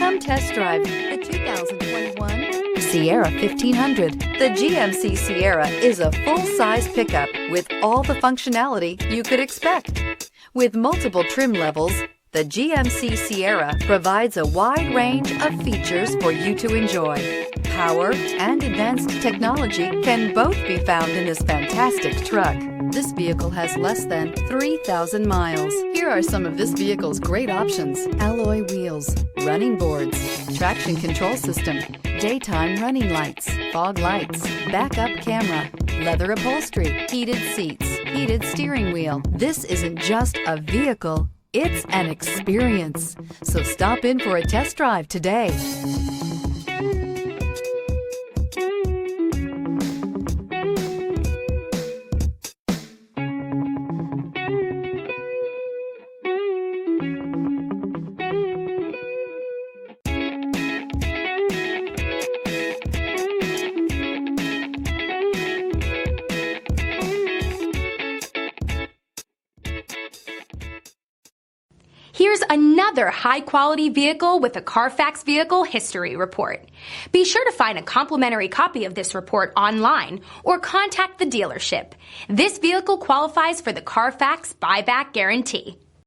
Come test drive the 2021 Sierra 1500. The GMC Sierra is a full-size pickup with all the functionality you could expect. With multiple trim levels, the GMC Sierra provides a wide range of features for you to enjoy. Power and advanced technology can both be found in this fantastic truck. This vehicle has less than 3,000 miles. Here are some of this vehicle's great options: alloy wheels, running boards, traction control system, daytime running lights, fog lights, backup camera, leather upholstery, heated seats, heated steering wheel. This isn't just a vehicle, it's an experience. So stop in for a test drive today. Here's another high-quality vehicle with a Carfax Vehicle History Report. Be sure to find a complimentary copy of this report online or contact the dealership. This vehicle qualifies for the Carfax Buyback Guarantee.